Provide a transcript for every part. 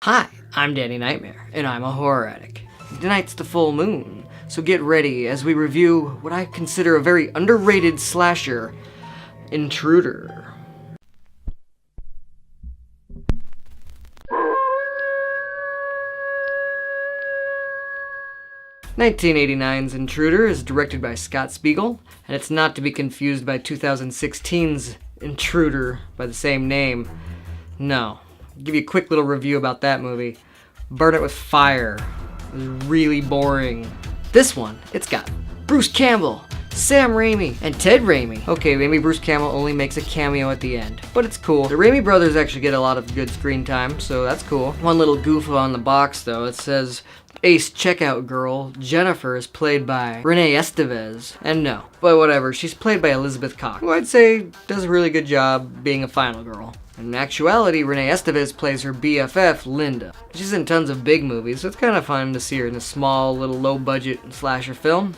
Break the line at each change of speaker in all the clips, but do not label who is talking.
Hi, I'm Danny Knightmare, and I'm a horror addict. Tonight's the full moon, so get ready as we review what I consider a very underrated slasher, Intruder. (1989's) Intruder is directed by Scott Spiegel, and it's not to be confused by 2016's Intruder by the same name. No. I'll give you a quick little review about that movie. Burn it with fire. It was really boring. This one, it's got Bruce Campbell, Sam Raimi, and Ted Raimi. Okay, maybe Bruce Campbell only makes a cameo at the end, but it's cool. The Raimi brothers actually get a lot of good screen time, so that's cool. One little goof on the box though, it says Ace Checkout Girl Jennifer is played by Renee Estevez, and no, but whatever, she's played by Elizabeth Cox, who I'd say does a really good job being a final girl. In actuality, Renee Estevez plays her BFF, Linda. She's in tons of big movies, so it's kind of fun to see her in a small, little low-budget slasher film.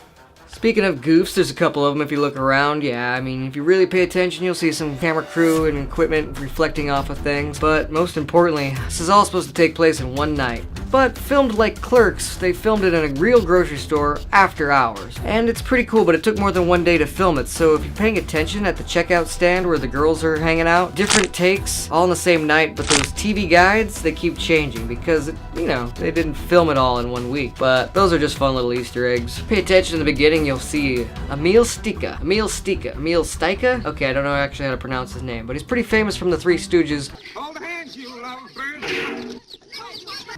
Speaking of goofs, there's a couple of them if you look around. Yeah, I mean, if you really pay attention, you'll see some camera crew and equipment reflecting off of things. But most importantly, this is all supposed to take place in one night. But filmed like Clerks, they filmed it in a real grocery store after hours. And it's pretty cool, but it took more than one day to film it. So if you're paying attention at the checkout stand where the girls are hanging out, different takes, all on the same night, but those TV guides, they keep changing because, they didn't film it all in 1 week. But those are just fun little Easter eggs. Pay attention in the beginning, you'll see Emil Stika. Okay, I don't know actually how to pronounce his name, but he's pretty famous from the Three Stooges. Hold hands, you lovebird.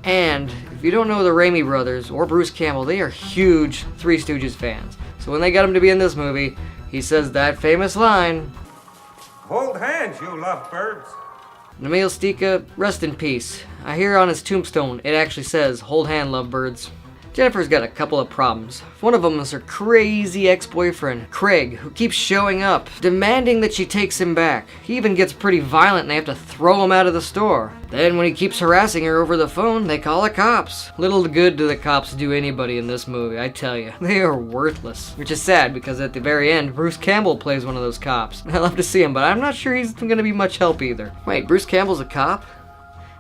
And if you don't know the Raimi brothers or Bruce Campbell, they are huge Three Stooges fans. So when they got him to be in this movie, he says that famous line, "Hold hands, you lovebirds." Emil Stika, rest in peace. I hear on his tombstone it actually says, "Hold hand, lovebirds." Jennifer's got a couple of problems. One of them is her crazy ex-boyfriend, Craig, who keeps showing up, demanding that she takes him back. He even gets pretty violent and they have to throw him out of the store. Then when he keeps harassing her over the phone, they call the cops. Little good do the cops do anybody in this movie, I tell you. They are worthless. Which is sad because at the very end, Bruce Campbell plays one of those cops. I love to see him, but I'm not sure he's gonna be much help either. Wait, Bruce Campbell's a cop?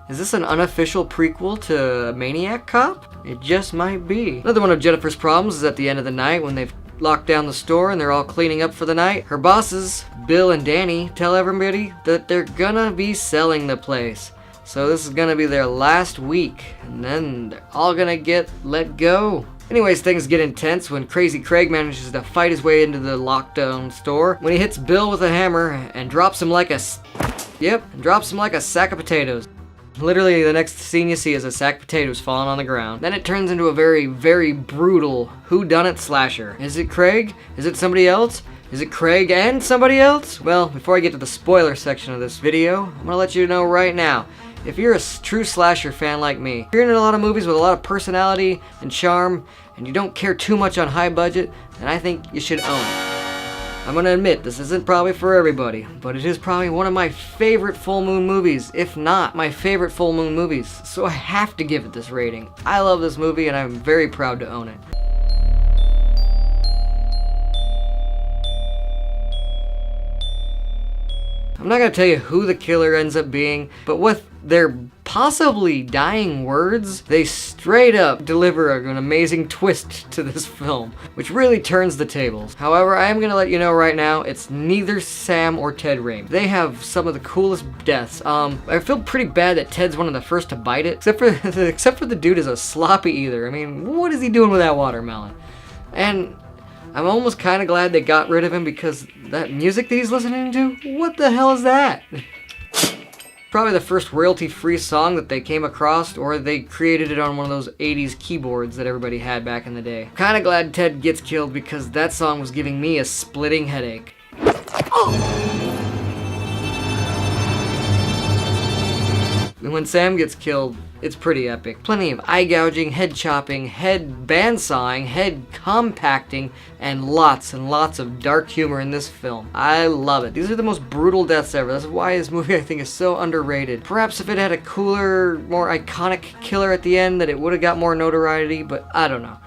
Is this an unofficial prequel to Maniac Cop? It just might be. Another one of Jennifer's problems is at the end of the night when they've locked down the store and they're all cleaning up for the night. Her bosses, Bill and Danny, tell everybody that they're gonna be selling the place. So this is gonna be their last week, and then they're all gonna get let go. Anyways, things get intense when Crazy Craig manages to fight his way into the lockdown store when he hits Bill with a hammer and drops him like a sack of potatoes. Literally, the next scene you see is a sack of potatoes falling on the ground. Then it turns into a very, very brutal whodunit slasher. Is it Craig? Is it somebody else? Is it Craig and somebody else? Well, before I get to the spoiler section of this video, I'm gonna let you know right now, if you're a true slasher fan like me, if you're in a lot of movies with a lot of personality and charm, and you don't care too much on high budget, then I think you should own it. I'm gonna admit, this isn't probably for everybody, but it is probably one of my favorite full moon movies, if not my favorite full moon movies, so I have to give it this rating. I love this movie and I'm very proud to own it. I'm not gonna tell you who the killer ends up being, but with their possibly dying words, they straight up deliver an amazing twist to this film, which really turns the tables. However, I am gonna let you know right now, it's neither Sam or Ted Raimi. They have some of the coolest deaths. I feel pretty bad that Ted's one of the first to bite it, except for the dude is a sloppy either. I mean, what is he doing with that watermelon? And I'm almost kind of glad they got rid of him because that music that he's listening to, what the hell is that? Probably the first royalty-free song that they came across, or they created it on one of those 80s keyboards that everybody had back in the day. Kind of glad Ted gets killed because that song was giving me a splitting headache. And when Sam gets killed, it's pretty epic. Plenty of eye gouging, head chopping, head bandsawing, head compacting, and lots of dark humor in this film. I love it. These are the most brutal deaths ever. That's why this movie I think is so underrated. Perhaps if it had a cooler, more iconic killer at the end, that it would have got more notoriety, but I don't know.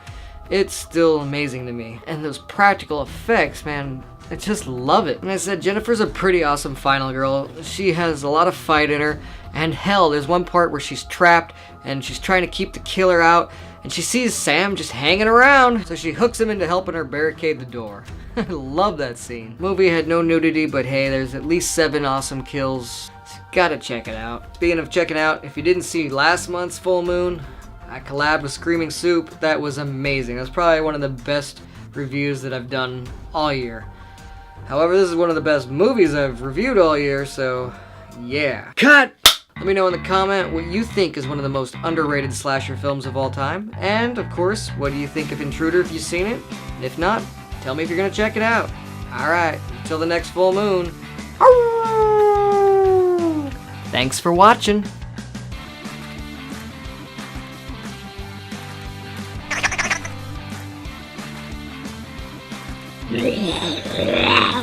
It's still amazing to me. And those practical effects, man, I just love it. And I said, Jennifer's a pretty awesome final girl. She has a lot of fight in her. And hell, there's one part where she's trapped and she's trying to keep the killer out. And she sees Sam just hanging around. So she hooks him into helping her barricade the door. I love that scene. Movie had no nudity, but hey, there's at least 7 awesome kills. So gotta check it out. Speaking of checking out, if you didn't see last month's Full Moon, I collabed with Screaming Soup. That was amazing. That's probably one of the best reviews that I've done all year. However, this is one of the best movies I've reviewed all year, so yeah. Cut! Let me know in the comment what you think is one of the most underrated slasher films of all time. And, of course, what do you think of Intruder if you've seen it? And if not, tell me if you're gonna check it out. Alright, until the next full moon. Thanks for watching.
Yeah.